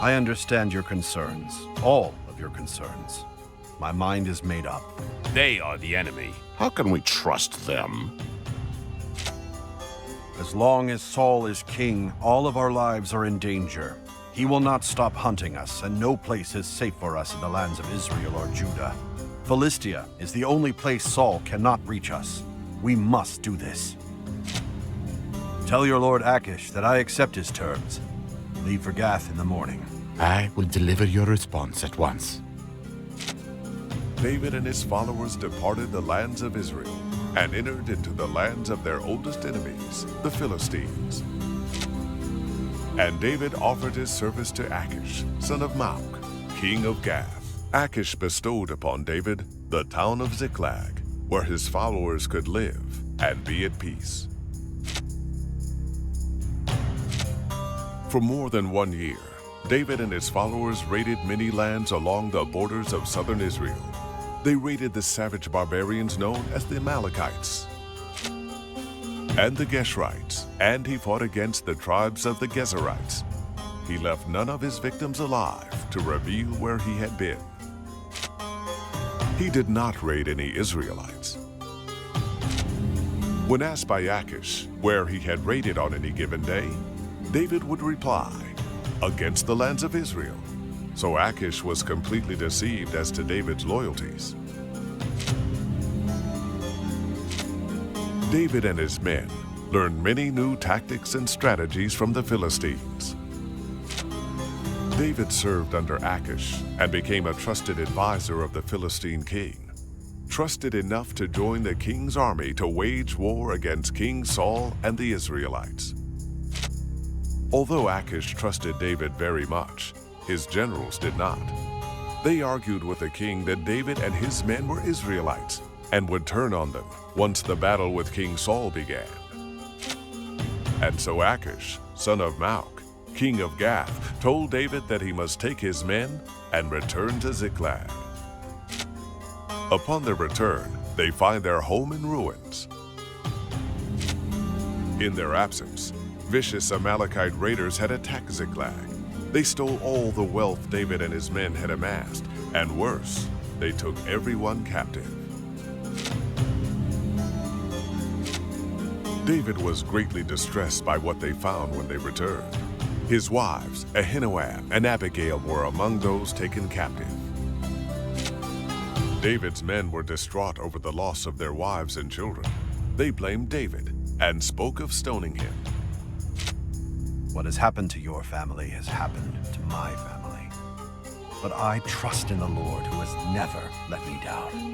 I understand your concerns, all of your concerns. My mind is made up. They are the enemy. How can we trust them? As long as Saul is king, all of our lives are in danger. He will not stop hunting us, and no place is safe for us in the lands of Israel or Judah. Philistia is the only place Saul cannot reach us. We must do this. Tell your lord Achish that I accept his terms. Leave for Gath in the morning. I will deliver your response at once. David and his followers departed the lands of Israel and entered into the lands of their oldest enemies, the Philistines. And David offered his service to Achish, son of Maok, king of Gath. Achish bestowed upon David the town of Ziklag, where his followers could live and be at peace. For more than 1 year, David and his followers raided many lands along the borders of southern Israel. They raided the savage barbarians known as the Amalekites and the Geshurites, and he fought against the tribes of the Gezerites. He left none of his victims alive to reveal where he had been. He did not raid any Israelites. When asked by Achish where he had raided on any given day, David would reply, "Against the lands of Israel." So Achish was completely deceived as to David's loyalties. David and his men learned many new tactics and strategies from the Philistines. David served under Achish and became a trusted advisor of the Philistine king, trusted enough to join the king's army to wage war against King Saul and the Israelites. Although Achish trusted David very much, his generals did not. They argued with the king that David and his men were Israelites and would turn on them once the battle with King Saul began. And so Achish, son of Maok, king of Gath, told David that he must take his men and return to Ziklag. Upon their return, they find their home in ruins. In their absence, vicious Amalekite raiders had attacked Ziklag. They stole all the wealth David and his men had amassed, and worse, they took everyone captive. David was greatly distressed by what they found when they returned. His wives, Ahinoam and Abigail, were among those taken captive. David's men were distraught over the loss of their wives and children. They blamed David and spoke of stoning him. What has happened to your family has happened to my family. But I trust in the Lord, who has never let me down.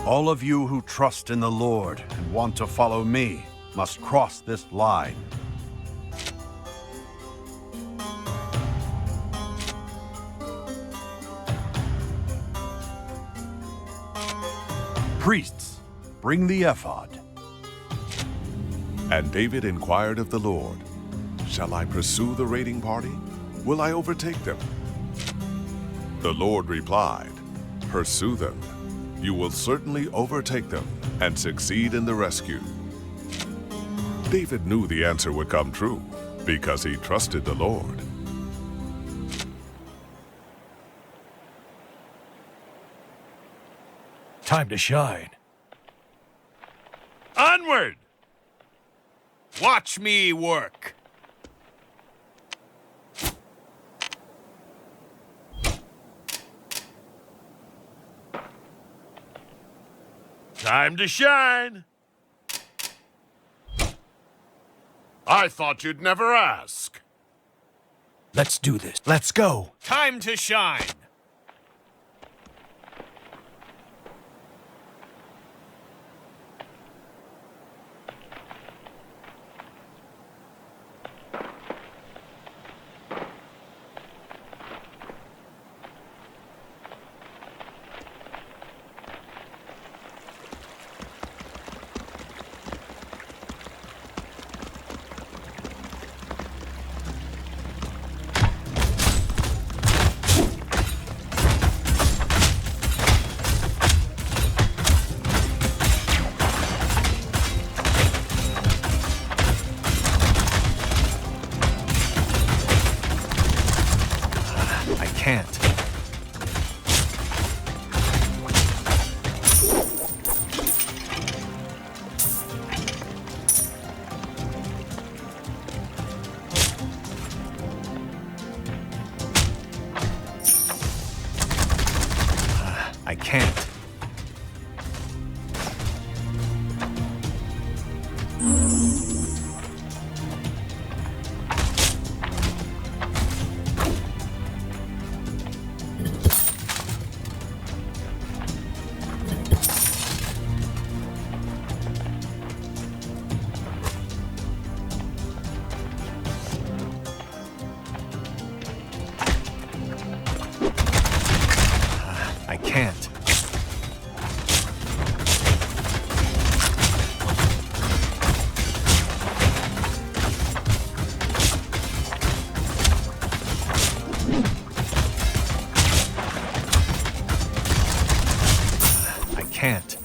All of you who trust in the Lord and want to follow me must cross this line. Priests, bring the ephod. And David inquired of the Lord, "Shall I pursue the raiding party? Will I overtake them?" The Lord replied, "Pursue them. You will certainly overtake them and succeed in the rescue." David knew the answer would come true because he trusted the Lord. Time to shine. Onward! Watch me work. Time to shine. I thought you'd never ask. Let's do this. Let's go. Time to shine. can't. I can't. I can't. I can't.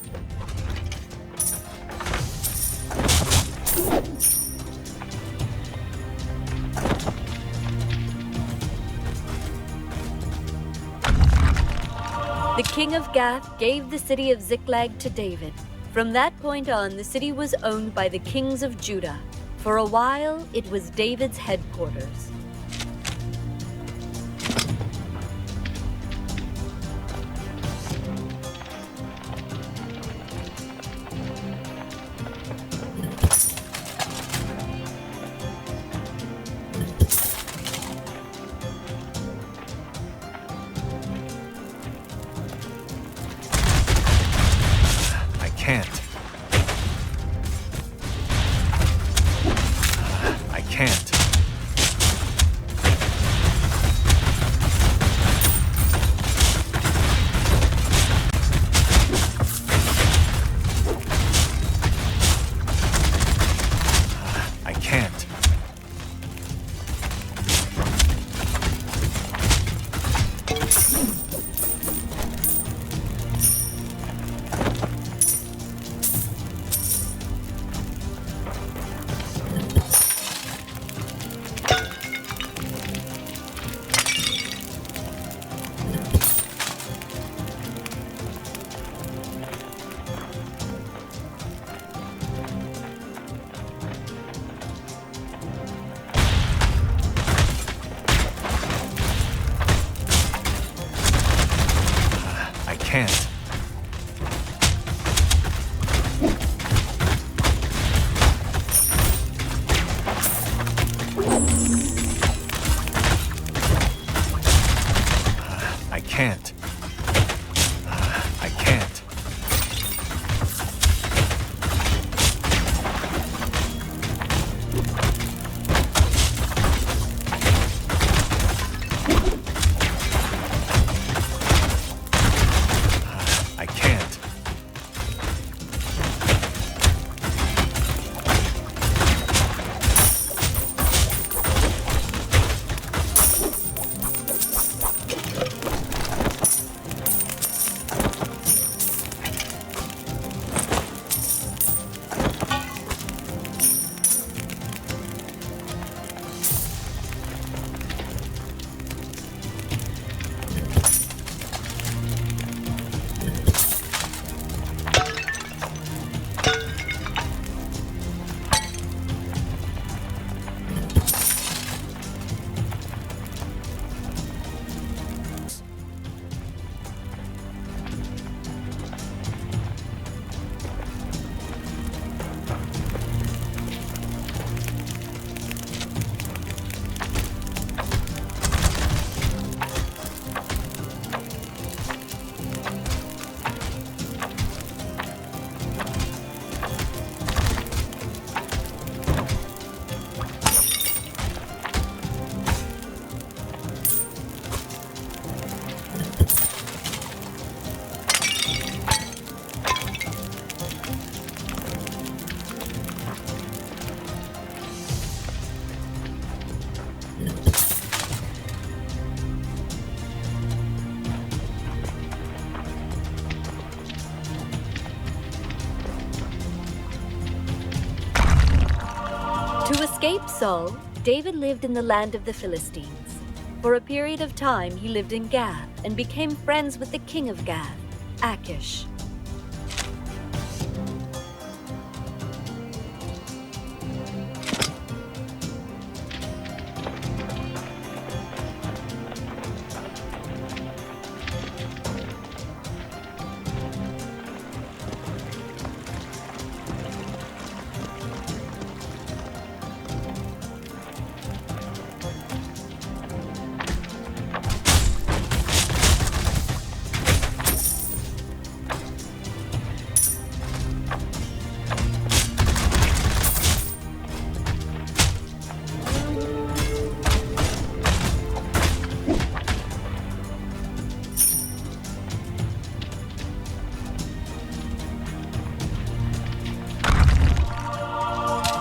The king of Gath gave the city of Ziklag to David. From that point on, the city was owned by the kings of Judah. For a while, it was David's headquarters. I can't. I can't. I can't. I can't. I can't. I can't. I can't. To escape Saul, David lived in the land of the Philistines. For a period of time, he lived in Gath and became friends with the king of Gath, Achish.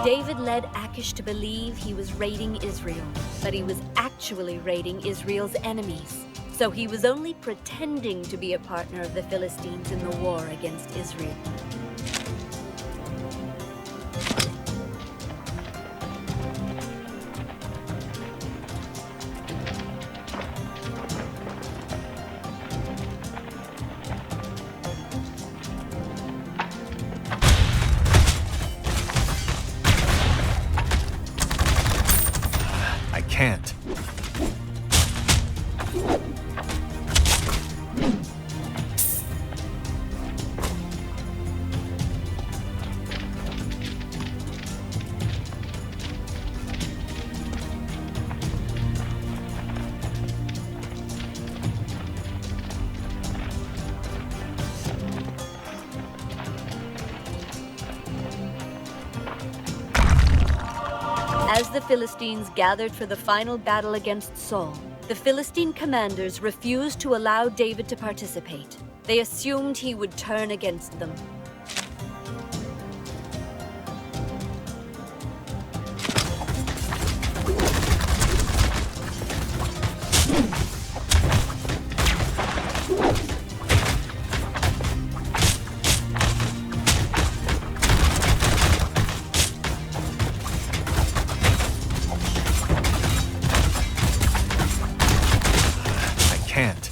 David led Achish to believe he was raiding Israel, but he was actually raiding Israel's enemies. So he was only pretending to be a partner of the Philistines in the war against Israel. I can't. As the Philistines gathered for the final battle against Saul, the Philistine commanders refused to allow David to participate. They assumed he would turn against them. Can't.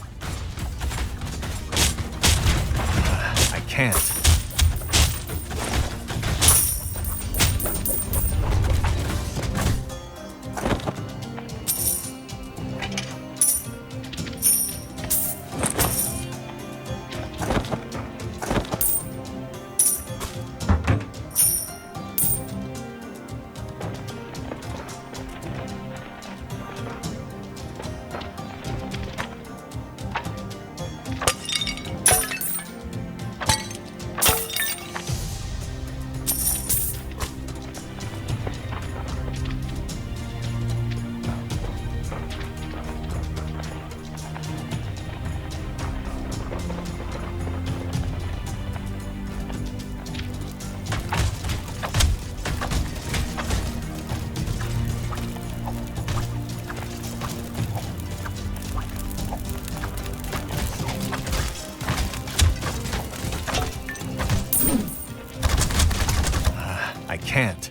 I can't.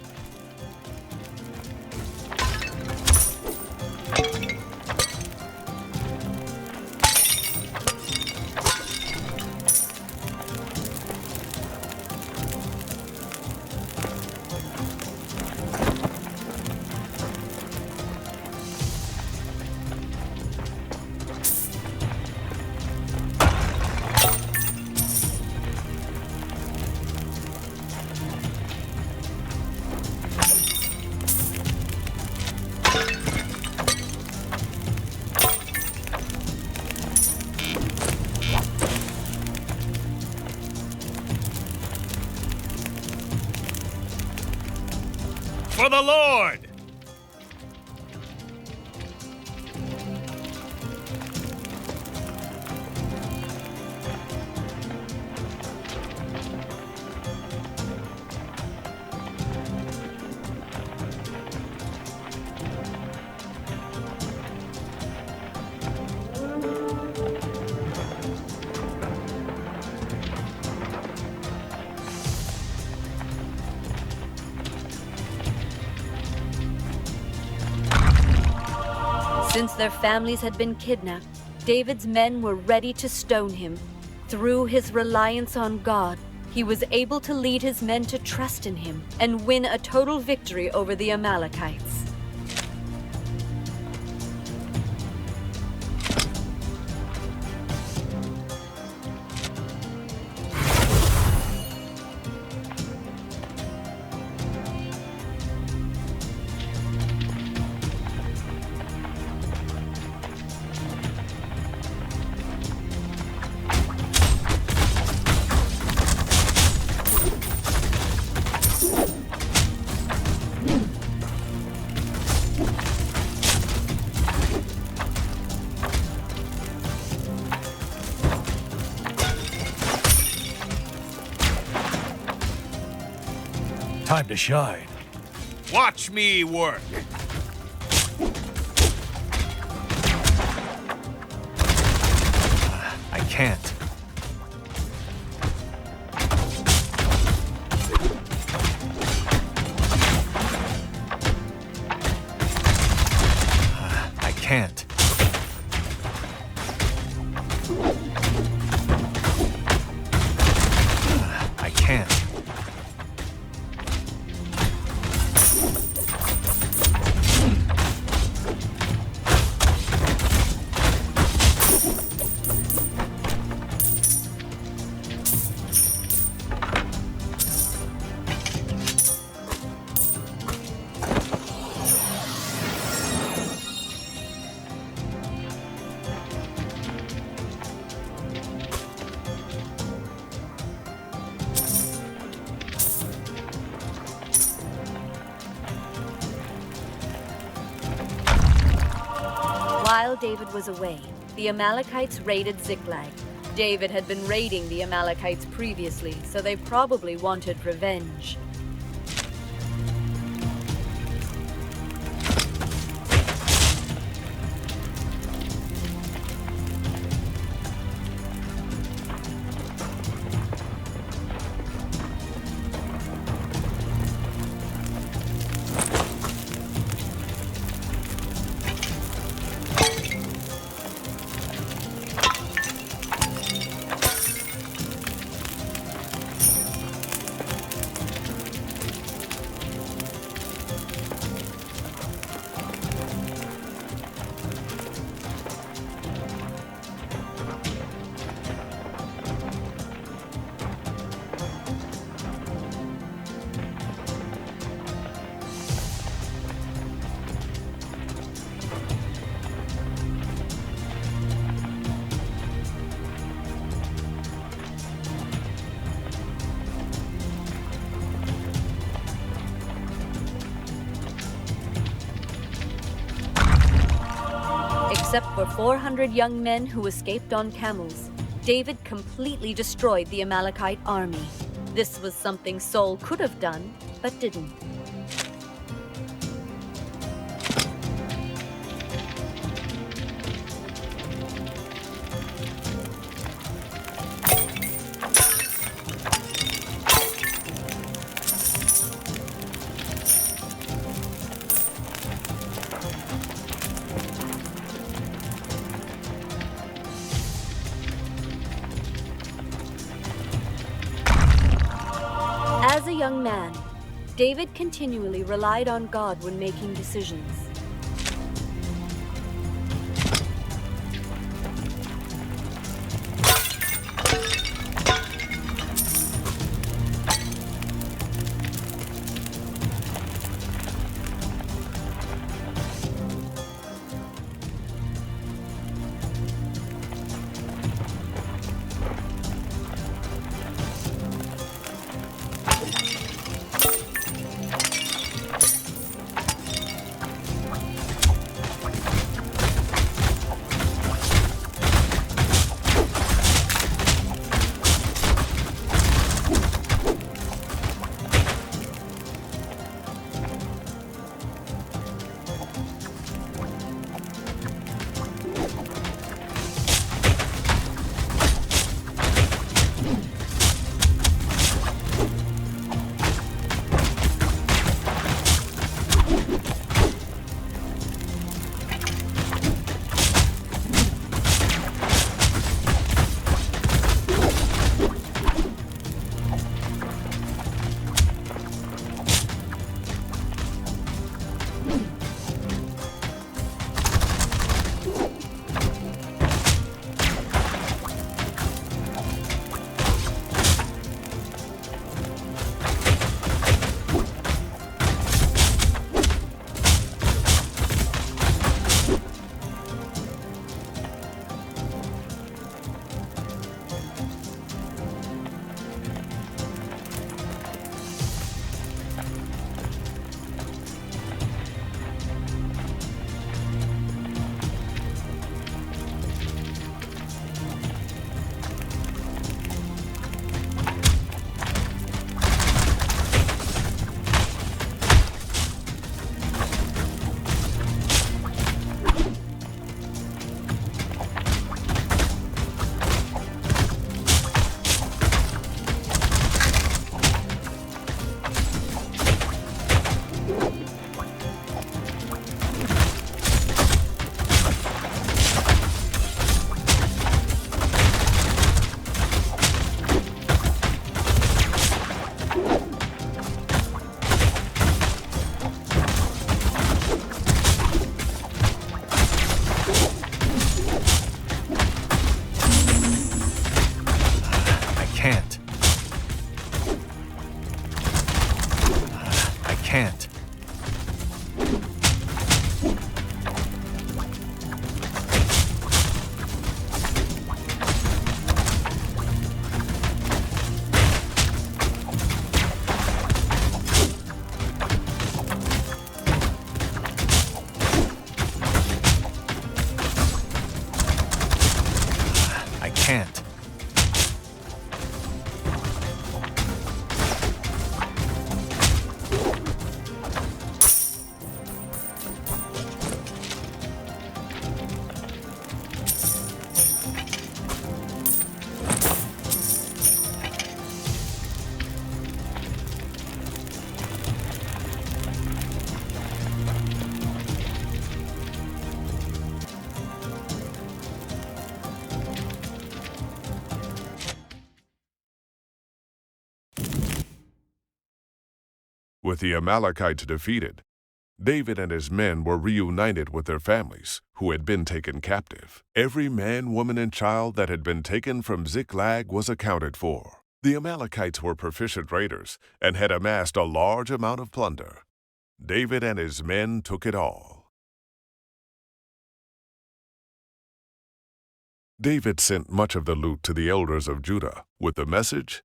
For the Lord! Since their families had been kidnapped, David's men were ready to stone him. Through his reliance on God, he was able to lead his men to trust in him and win a total victory over the Amalekites. Time to shine. Watch me work. I can't. I can't. I can't. While David was away, the Amalekites raided Ziklag. David had been raiding the Amalekites previously, so they probably wanted revenge. Except for 400 young men who escaped on camels, David completely destroyed the Amalekite army. This was something Saul could have done, but didn't. As a young man, David continually relied on God when making decisions. can't. I can't. With the Amalekites defeated, David and his men were reunited with their families, who had been taken captive. Every man, woman, and child that had been taken from Ziklag was accounted for. The Amalekites were proficient raiders and had amassed a large amount of plunder. David and his men took it all. David sent much of the loot to the elders of Judah with the message,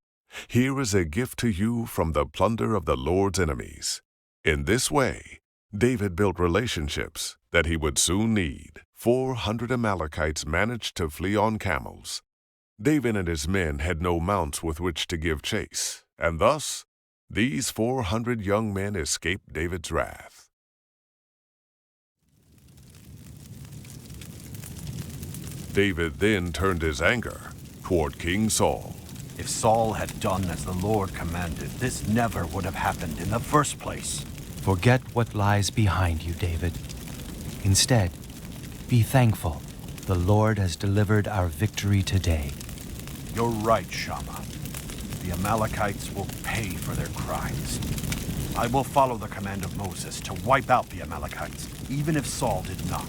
"Here is a gift to you from the plunder of the Lord's enemies." In this way, David built relationships that he would soon need. 400 Amalekites managed to flee on camels. David and his men had no mounts with which to give chase, and thus these 400 young men escaped David's wrath. David then turned his anger toward King Saul. If Saul had done as the Lord commanded, this never would have happened in the first place. Forget what lies behind you, David. Instead, be thankful. The Lord has delivered our victory today. You're right, Shammah. The Amalekites will pay for their crimes. I will follow the command of Moses to wipe out the Amalekites, even if Saul did not.